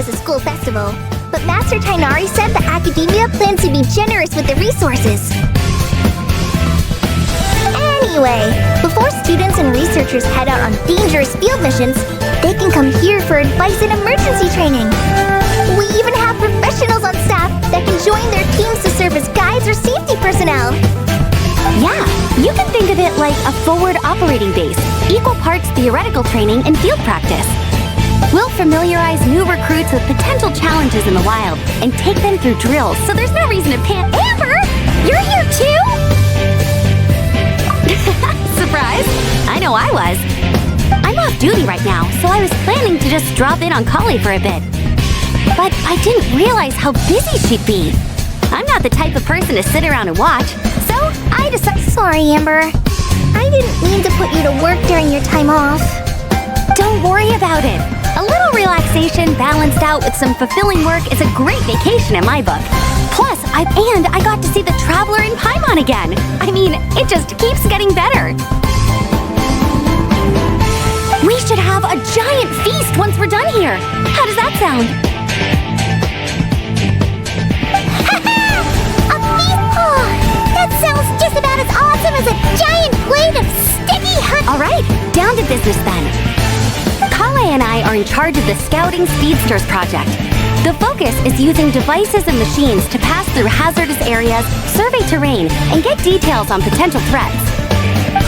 as a school festival, but Master Tainari said the Academia plans to be generous with the resources. Anyway, before students and researchers head out on dangerous field missions, they can come here for advice and emergency training. We even have professionals on staff that can join their teams to serve as guides or safety personnel. Yeah, you can think of it like a forward operating base, equal parts theoretical training and field practice. We'll familiarize new recruits with potential challenges in the wild and take them through drills, so there's no reason to panic. Amber, you're here too? Surprise! I know I was. I'm off duty right now, so I was planning to just drop in on Kali for a bit. But I didn't realize how busy she'd be. I'm not the type of person to sit around and watch, so I decided... Sorry, Amber. I didn't mean to put you to work during your time off. Don't worry about it. A little relaxation balanced out with some fulfilling work is a great vacation in my book. Plus, I got to see the Traveler in Paimon again. I mean, it just keeps getting better. We should have a giant feast once we're done here. How does that sound? A feast? Oh, that sounds just about as awesome as a giant plate of sticky hot... All right, down to business then. Kale and I are in charge of the Scouting Speedsters project. The focus is using devices and machines to pass through hazardous areas, survey terrain, and get details on potential threats.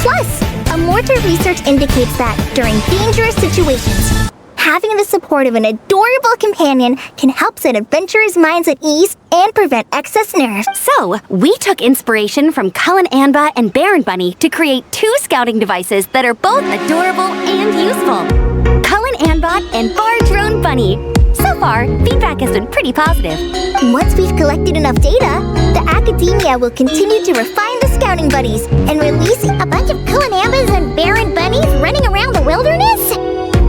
Plus, a mortar research indicates that during dangerous situations, having the support of an adorable companion can help set adventurers' minds at ease and prevent excess nerves. So, we took inspiration from Cullen Anba and Baron Bunny to create 2 scouting devices that are both adorable and useful. Cullen Anbot and Bar Drone Bunny. So far, feedback has been pretty positive. Once we've collected enough data, the Academia will continue to refine the scouting buddies and release a bunch of Kulanambas and Baron Bunnies running around the wilderness?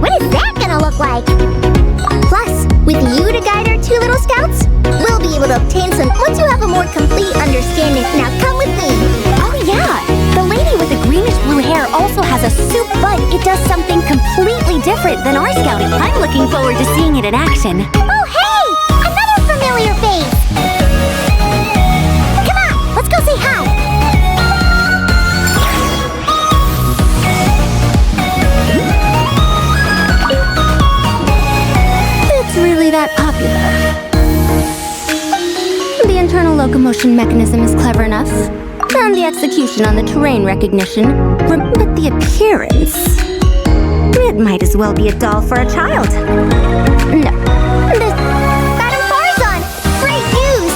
What is that gonna look like? Plus, with you to guide our 2 little scouts, we'll be able to obtain some once you have a more complete understanding. Now come with me. Oh yeah, the lady with the greenish-blue hair also has a suit, but it does something completely different than our scouting. I'm looking forward to seeing it in action. Oh hey, another familiar face. Come on, let's go say hi. It's really that popular. The internal locomotion mechanism is clever enough, and the execution on the terrain recognition, but the appearance... It might as well be a doll for a child. No. Madam Farzan, great news!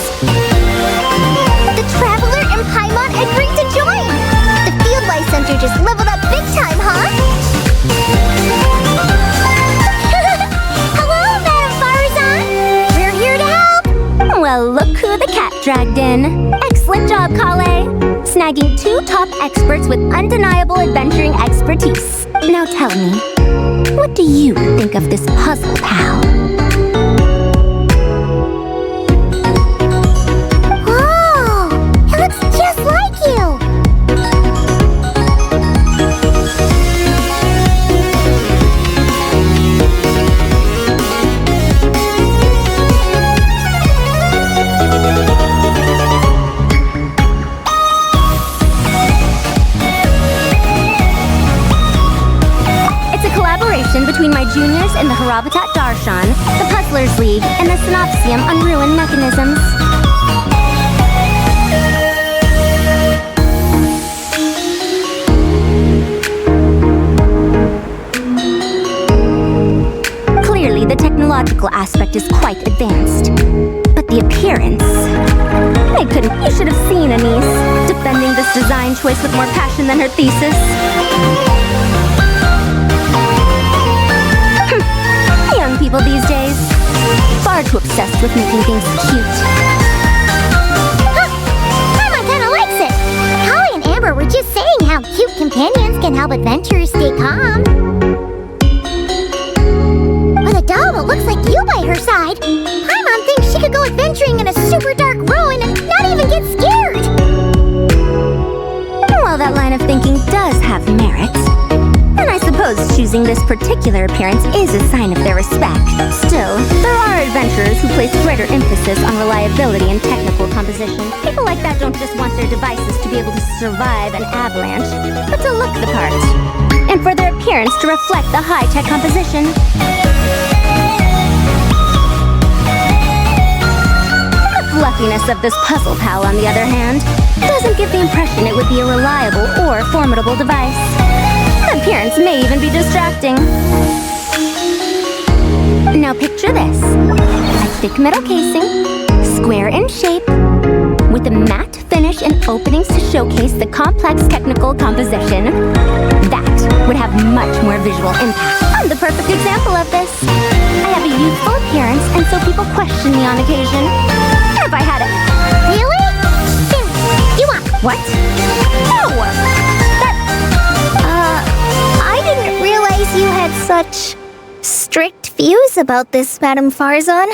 The Traveler in Paimon agreed to join! The Field Life Center just leveled up big time, huh? Hello, Madam Farzan! We're here to help! Well, look who the cat dragged in. Excellent job, Kale. Snagging 2 top experts with undeniable adventuring expertise. Now tell me, what do you think of this puzzle, pal? Whoa! It looks just like you! Between my juniors in the Harabatat Darshan, the Puzzlers League, and the Synopsium on Ruin Mechanisms. Clearly, the technological aspect is quite advanced. But the appearance... You should have seen Anise, defending this design choice with more passion than her thesis. Young people these days, far too obsessed with making things cute. Huh! Mama kinda likes it! Holly and Amber were just saying how cute companions can help adventurers stay calm. With a doll that looks like you by her side, my mom thinks she could go adventuring in a super dark ruin and not even get scared! Well, that line of thinking does have merit. And I suppose she choosing this particular appearance is a sign of their respect. Still, there are adventurers who place greater emphasis on reliability and technical composition. People like that don't just want their devices to be able to survive an avalanche, but to look the part. And for their appearance to reflect the high-tech composition. The fluffiness of this puzzle pal, on the other hand, doesn't give the impression it would be a reliable or formidable device. The appearance may even be distracting. Now picture this. A thick metal casing, square in shape, with a matte finish and openings to showcase the complex technical composition. That would have much more visual impact. I'm the perfect example of this. I have a youthful appearance, and so people question me on occasion. If I had a... Really? Then you want... What? No! I didn't realize you had such strict views about this, Madame Farzan.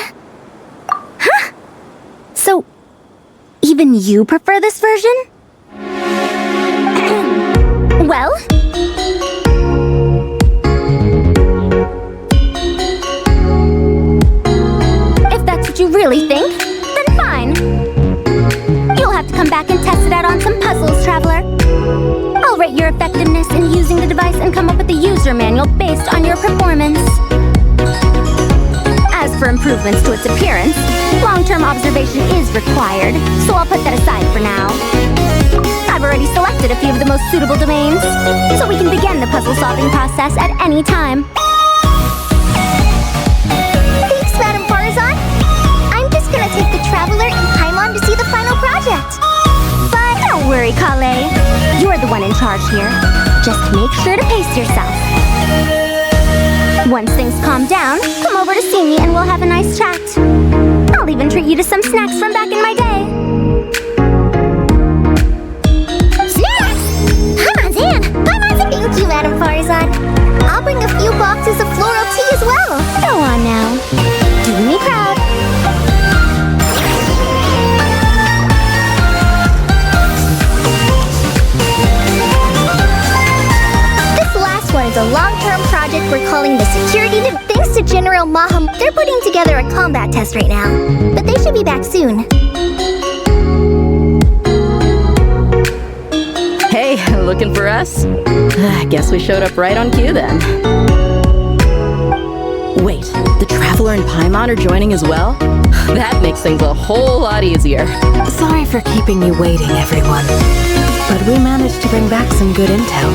Huh? So, even you prefer this version? Well... if that's what you really think, then fine. You'll have to come back and test it out on some puzzles, Traveler. I'll rate your effectiveness in using the device and come up with a user manual based on your performance. As for improvements to its appearance, long-term observation is required, so I'll put that aside for now. I've already selected a few of the most suitable domains, so we can begin the puzzle-solving process at any time. Thanks, Madame Farzan. I'm just gonna take the Traveler and Paimon to see the final project. But don't worry, Kale. You're the one in charge here. Just make sure to pace yourself. Once things calm down, come over to see me and we'll have a nice chat. I'll even treat you to some snacks from back in my day. snacks! Paimon's in! Paimon's in! Thank you, Madame Farzan. I'll bring a few boxes of floral tea as well. Go on now. Do me proud. One is a long-term project we're calling the Security. Thanks to General Maham, they're putting together a combat test right now, but they should be back soon. Hey, looking for us? I guess we showed up right on cue then. Wait, the Traveler and Paimon are joining as well? That makes things a whole lot easier. Sorry for keeping you waiting, everyone. But we managed to bring back some good intel.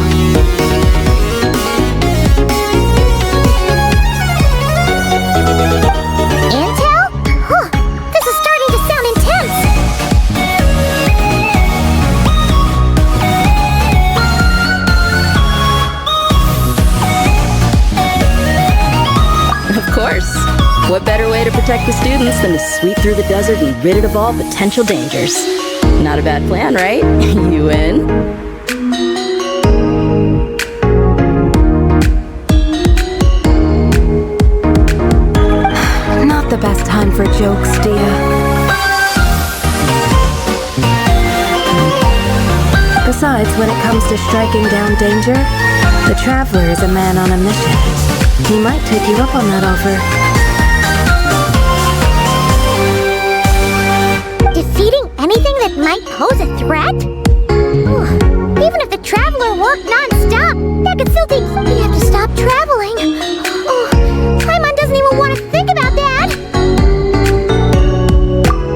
Intel? Huh, this is starting to sound intense. Of course. What better way to protect the students than to sweep through the desert and rid it of all potential dangers? Not a bad plan, right? You in? Not the best time for jokes, Dia. Besides, when it comes to striking down danger, the Traveler is a man on a mission. He might take you up on that offer. Defeating anything that might pose a threat? Even if the Traveler worked non-stop, that could still take... We'd have to stop traveling. Paimon doesn't even want to think about that.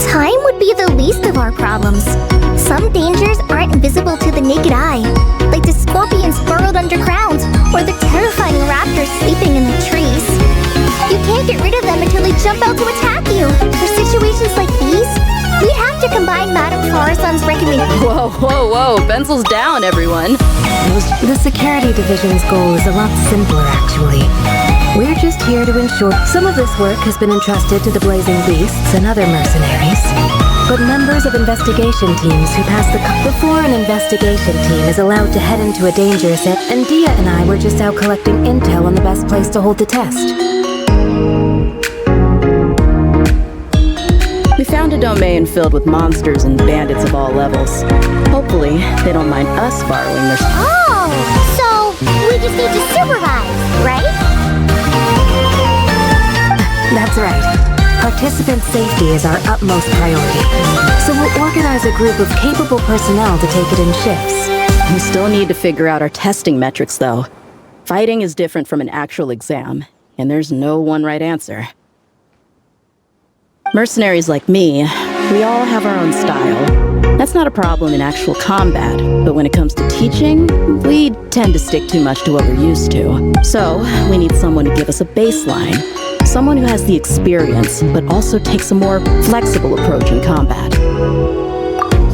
Time would be the least of our problems. Some dangers aren't invisible to the naked eye, like the scorpions burrowed underground, or the terrifying raptors sleeping in the trees. You can't get rid of them until they jump out to attack you. For situations like these, we'd have to combine Madame Farzan's recommendation. Whoa, whoa, whoa, pencils down, everyone. The Security Division's goal is a lot simpler, actually. We're just here to ensure some of this work has been entrusted to the Blazing Beasts and other mercenaries. But members of investigation teams who pass before an investigation team is allowed to head into a danger zone, and Dia and I were just out collecting intel on the best place to hold the test. We found a domain filled with monsters and bandits of all levels. Hopefully, they don't mind us borrowing their... Oh, so we just need to supervise, right? That's right. Participant safety is our utmost priority. So we'll organize a group of capable personnel to take it in shifts. We still need to figure out our testing metrics, though. Fighting is different from an actual exam, and there's no one right answer. Mercenaries like me, we all have our own style. That's not a problem in actual combat, but when it comes to teaching, we tend to stick too much to what we're used to. So, we need someone to give us a baseline. Someone who has the experience, but also takes a more flexible approach in combat.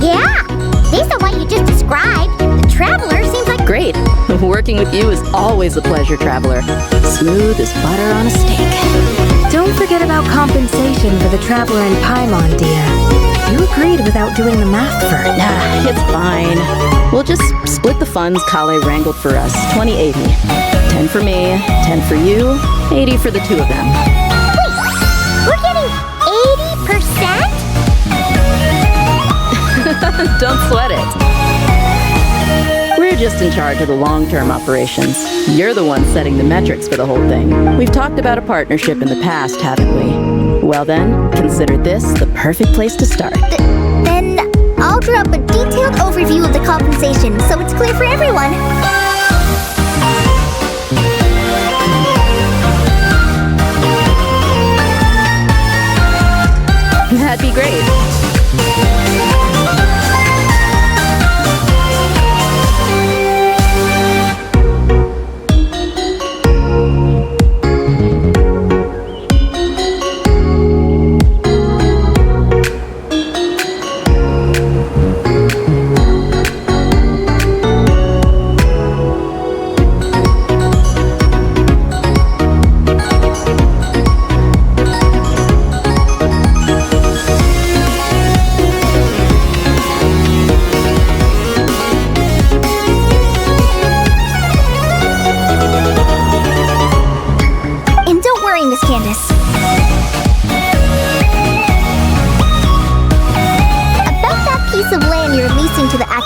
Yeah, based on what you just described, the Traveler seems like... Great! Working with you is always a pleasure, Traveler. Smooth as butter on a steak. Don't forget about compensation for the Traveler and Paimon, Dia. You agreed without doing the math first. Nah, it's fine. We'll just split the funds Kale wrangled for us, 20-80. 10 for me, 10 for you, 80 for the two of them. Wait, we're getting 80%? Don't sweat it. We're just in charge of the long-term operations. You're the one setting the metrics for the whole thing. We've talked about a partnership in the past, haven't we? Well then, consider this the perfect place to start. Then I'll draw up a detailed overview of the compensation so it's clear for everyone. That'd be great.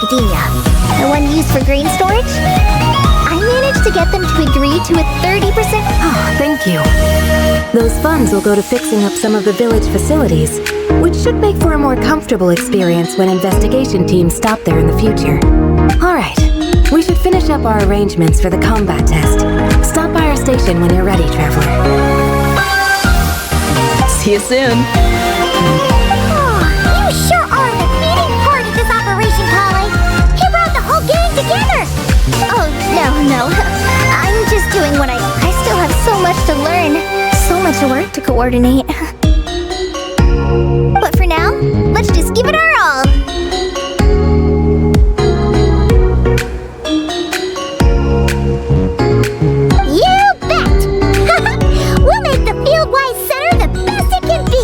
The one used for grain storage? I managed to get them to agree to a 30%... Oh, thank you. Those funds will go to fixing up some of the village facilities, which should make for a more comfortable experience when investigation teams stop there in the future. All right, we should finish up our arrangements for the combat test. Stop by our station when you're ready, Traveler. See you soon. Oh, you sure are the beating heart of this operation, Kale. He brought the whole gang together. Oh, no. I'm just doing what I still have so much to learn. So much work to coordinate. But for now, let's just give it our all. You bet! We'll make the Fieldwise Center the best it can be!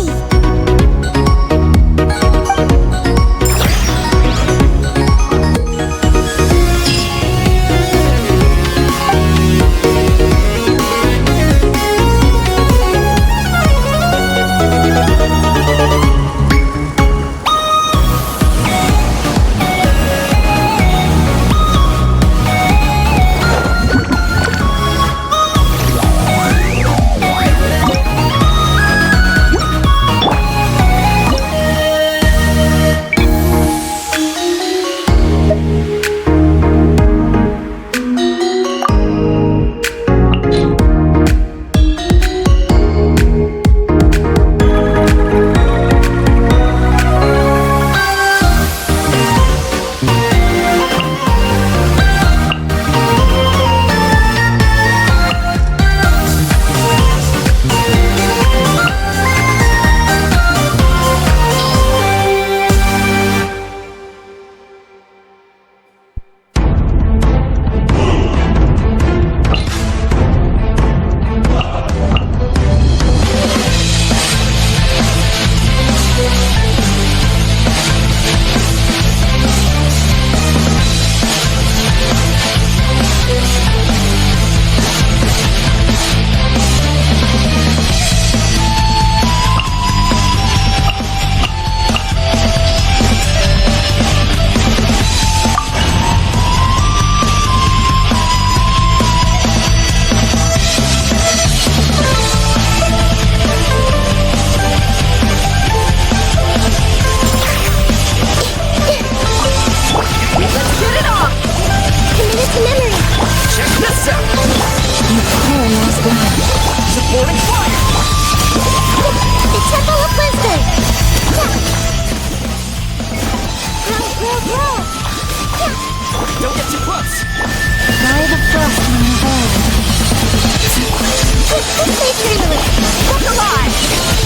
Look alive!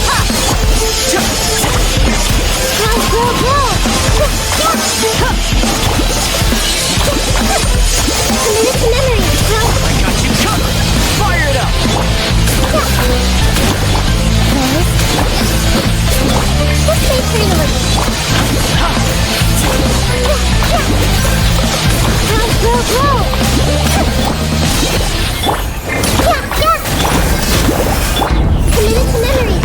Ha! Committed to memory. I got you covered! Fire it up! Let's stay true to it. Committed to memory.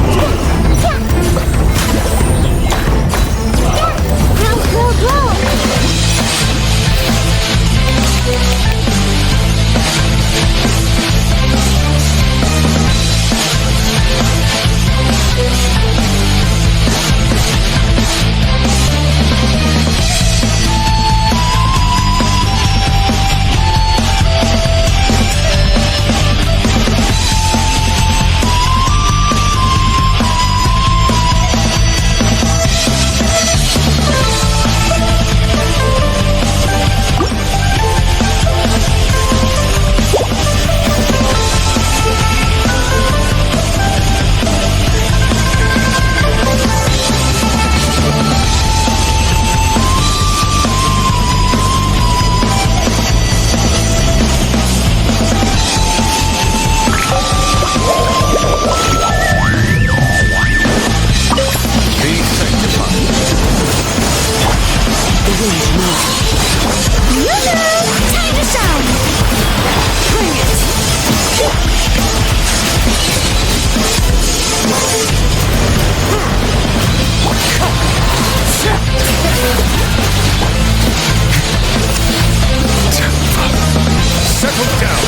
Settle down!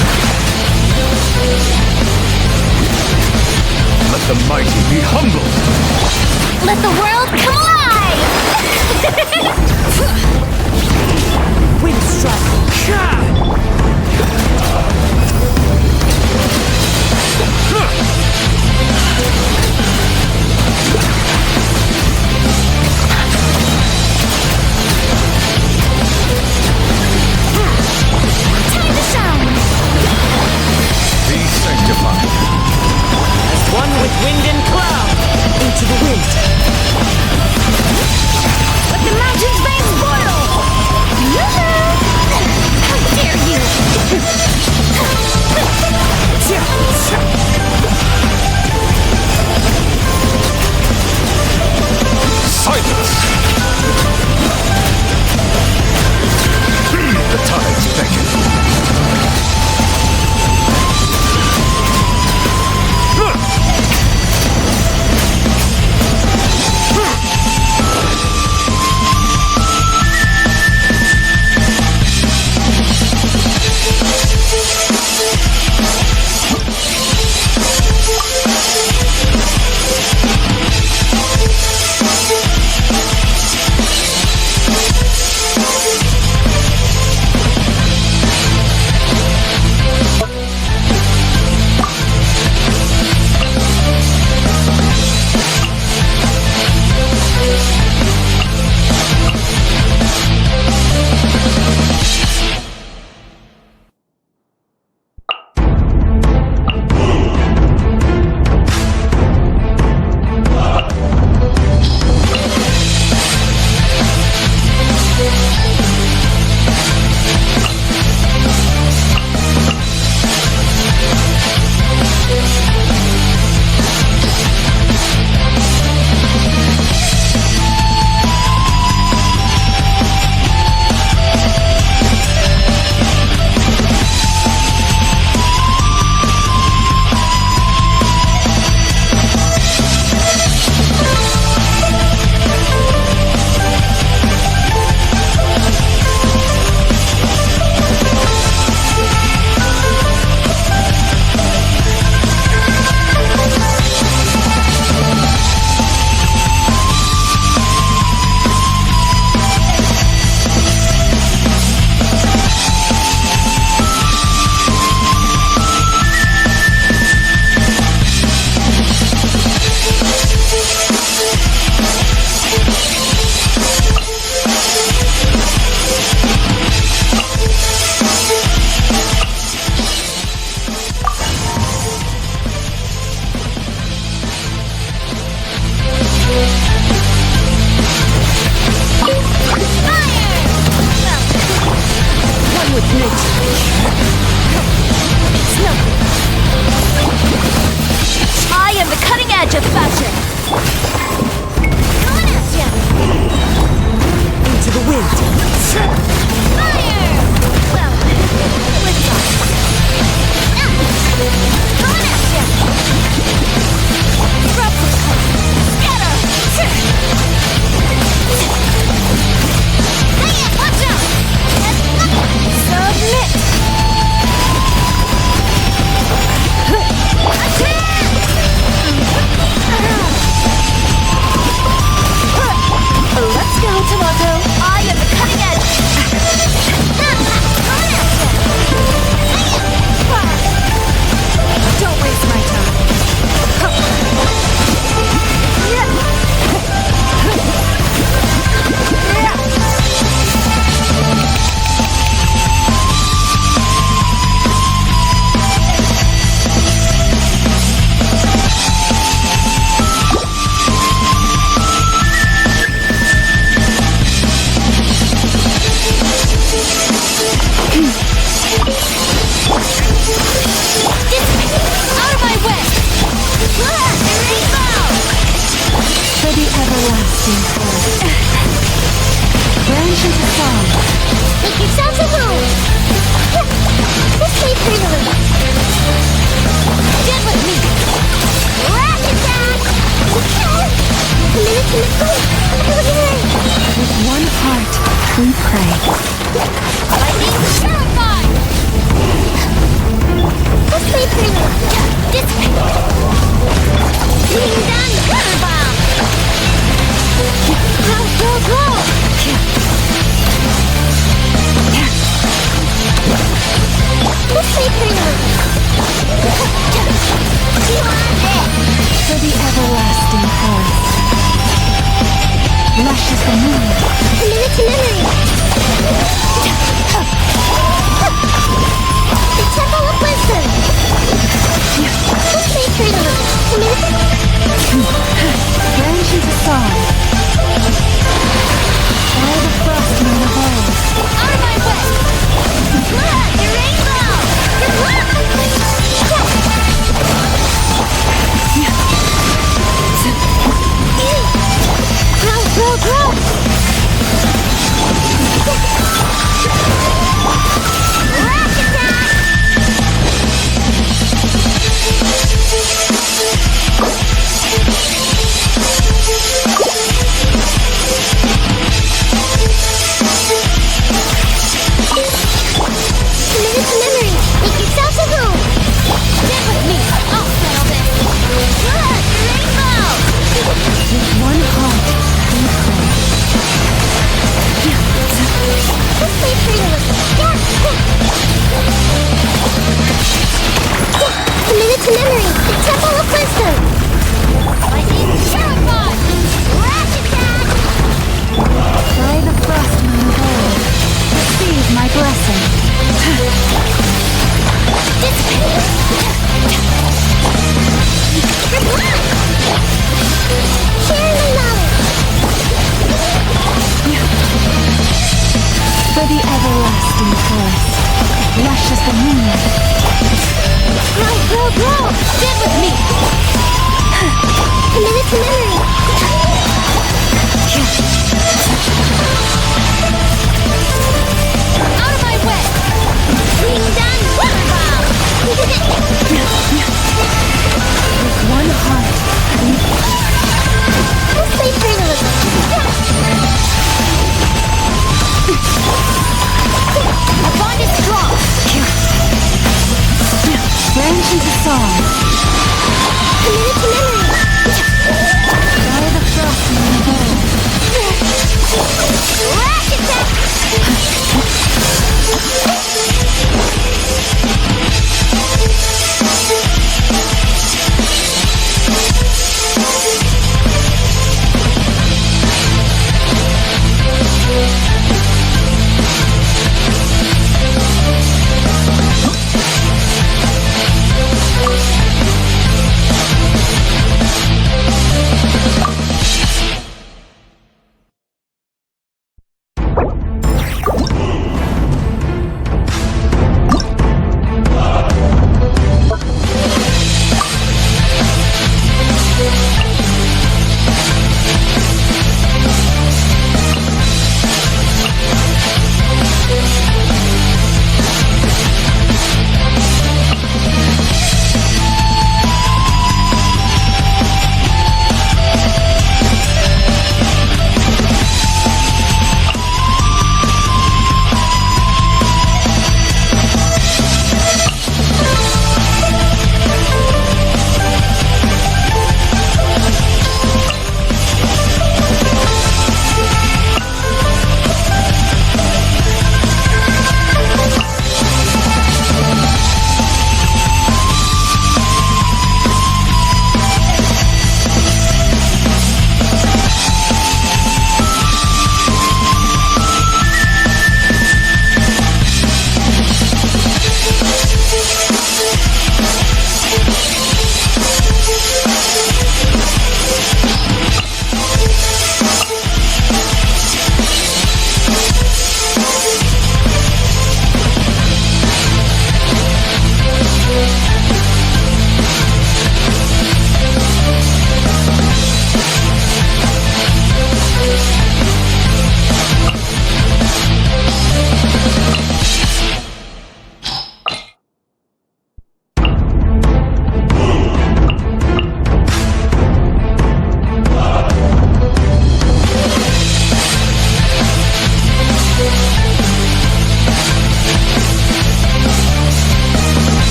Let the mighty be humble! Let the world come alive! Wind strike! Time to shine! Be sanctified! As one with wind and cloud, into the wind. Let the mountains rain boil! it's meant to be. It's nothing. I am the cutting edge of fashion. Going at ya! Into the wind. Fire! Well, with us. Going at ya! Replica! Scatter! Hey, watch out! Submit! Attack! Let's go, Tomato. I am the cutting edge. Don't waste my time. Out of my way! For the everlasting forest. Branch into song. Make yourselves at home! This way prettily. Get with me! Rock attack! With one heart, we pray. Lightning terrified! This way prettily. This way. Being done, gutter bomb! Go, go, go! This way prettily. You want it! For the everlasting forest. Lush as the moon. Commit to memory! The Temple of Wisdom! This way prettily. Branch into song. All the frost moon of old. Out of my way! Look, your rainbow! Good luck! Grow, grow, grow! Rock attack! Committed to memory. Make yourself at home. Get with me. I'll settle this. Look, your rainbow! With one heart, we pray. This way prettily. Committed to memory. The Temple of Wisdom. Lightning terrified. Rock attack! By the frost moon of old, receive my blessing. This way. Good luck! Share my knowledge. For the everlasting forest, lush as the moon. Grow, grow, grow! Get with me. Committed to memory. Out of my way. Being done, weather bomb! With one heart, we This way prettily. Our bond is strong. Branch into song. Committed to memory. By the frost moon of old. Rock attack!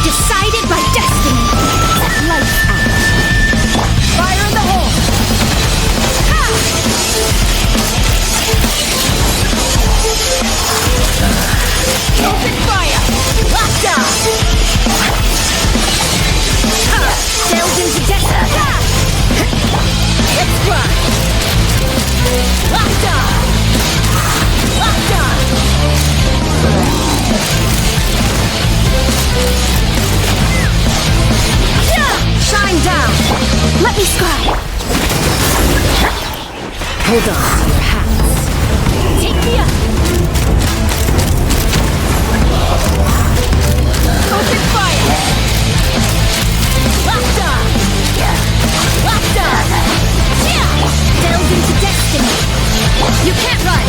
Decided by destiny. Lights out. Fire in the hole. Open fire. Locked on. Sails into destiny. Let's run. Locked on. Locked on. Shine down. Let me scribe. Hold on to your hats. Take me up. Open fire. Locked on. Locked on. Delve into destiny. You can't run.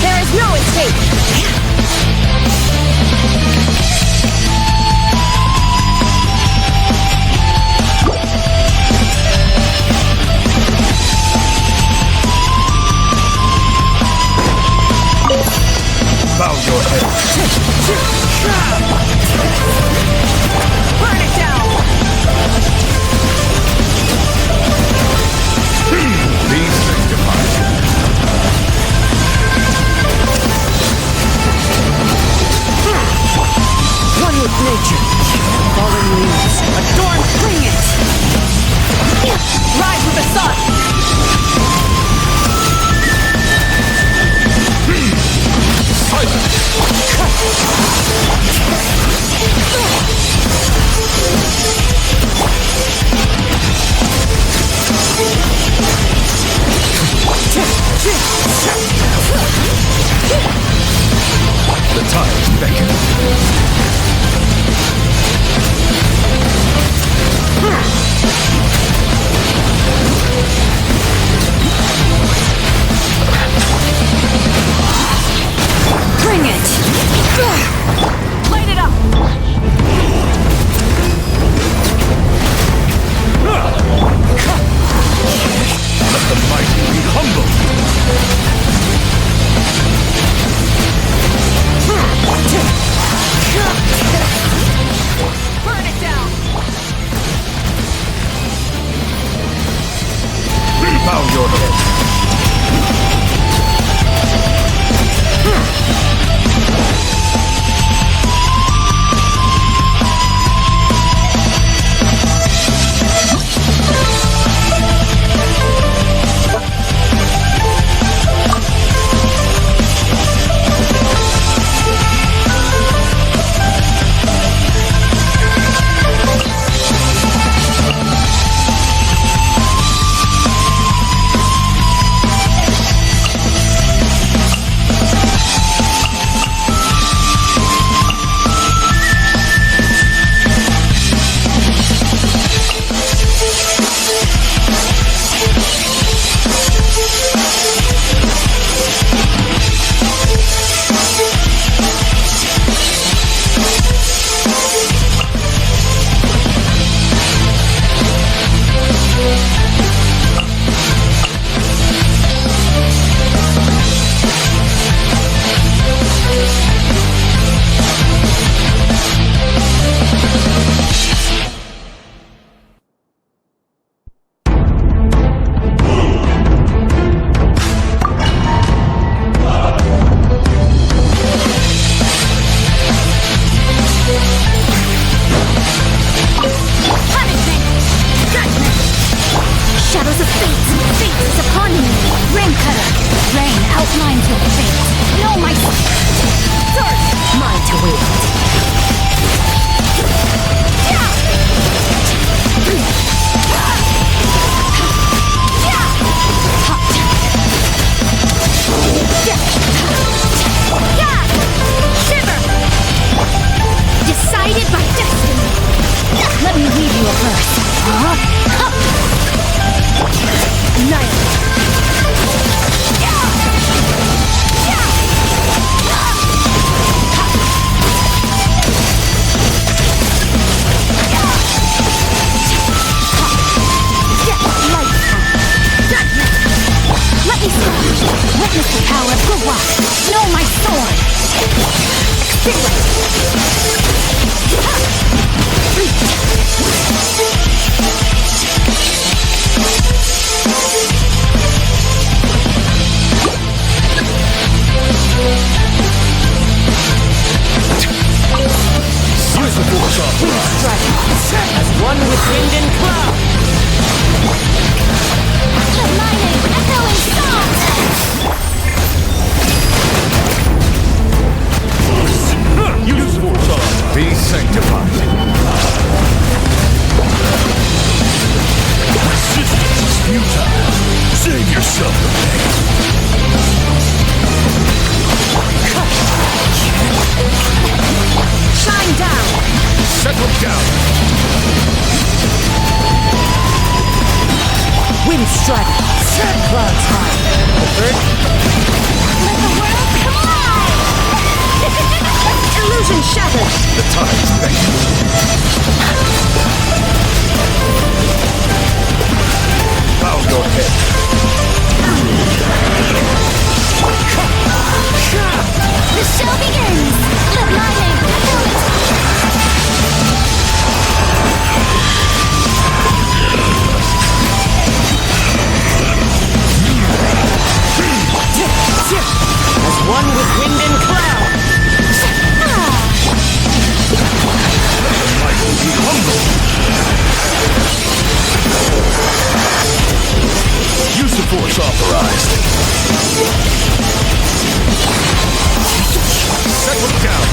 There is no escape. Bow your head. Burn it down. Be sanctified. One with nature. Fallen leaves. Adorn, bring it. Rise with the sun. The tides beckon. Bring it! Light it up! Let the mighty be humble. Burn it down! Bow your head. Know my sword! Extinguish! As one with wind and cloud. The mighty echoing song! Useful charge. Be sanctified. Resistance is futile. Save yourself the pain. Shine down. Settle down. Wind strike. Set clouds high. Let the world collide. Illusion shattered. The tides beckon. Bow your head. The show begins! Let my name echo its As one with wind and cloud. Might be humble. Use the force authorized. Settle down.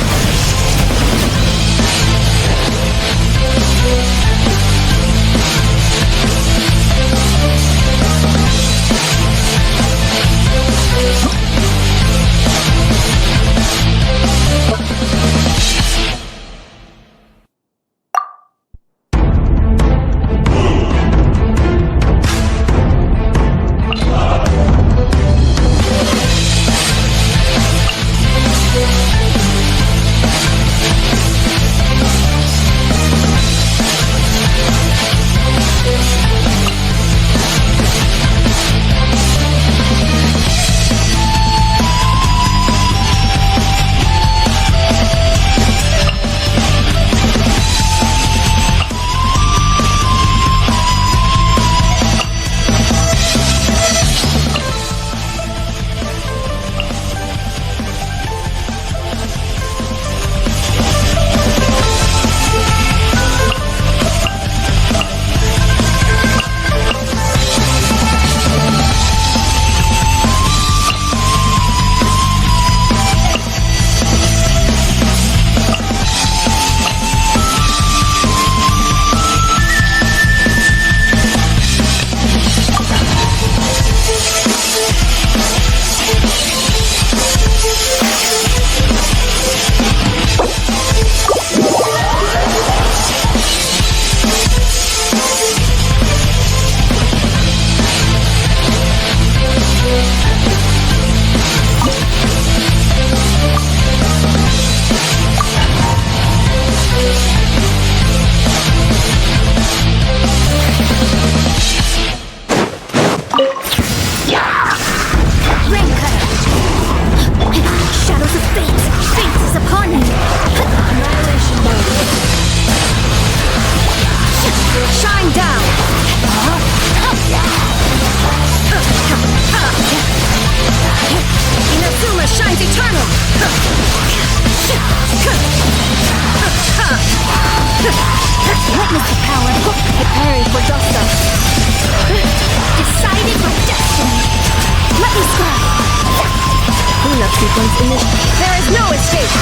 There is no escape!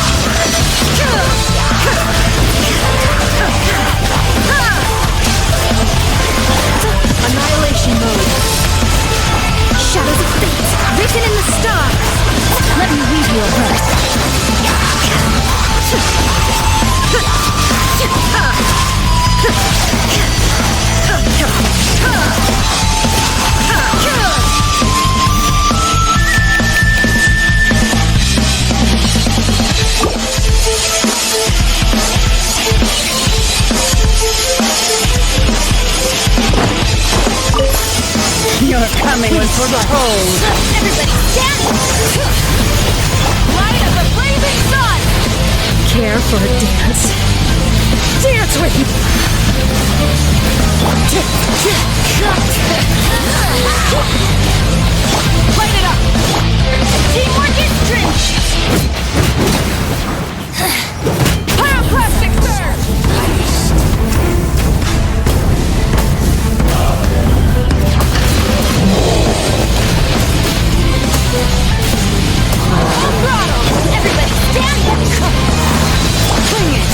Annihilation mode. Shadows of fate, written in the stars. Let me read your verse. Your coming was foretold. Everybody stand! Light of the blazing sun! Care for a dance? Dance with me! Light it up! Teamwork is strength! Pyroclastic surge! Throttle! Everybody stand up! Bring it!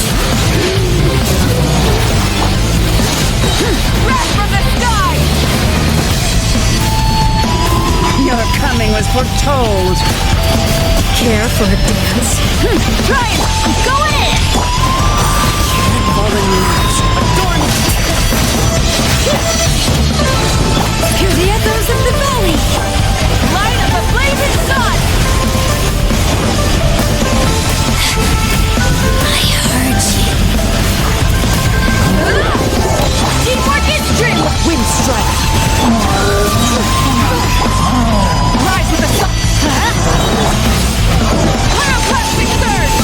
Wrath from the sky! Your coming was foretold. Care for a dance? Try it! I'm going in! Fallen leaves adorn. Hear the echoes of the valley! Light of a blazing sun! I heard you. Teamwork is strength! Wind strike! Rise with the sun! Pyroclastic surge!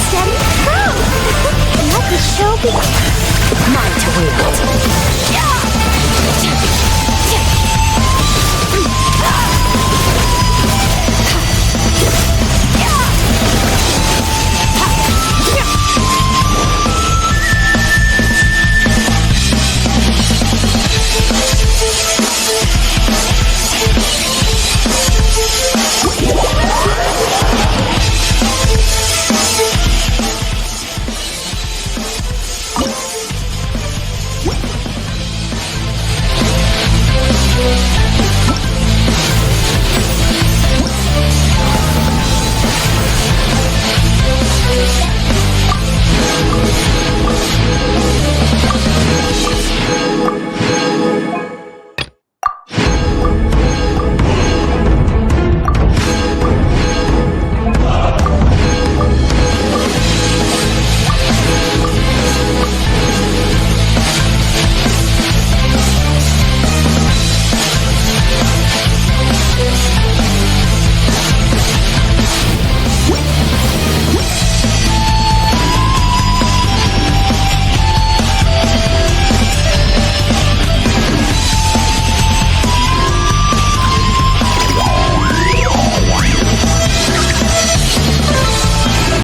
Steady. Go! Let the show begin. My to wield.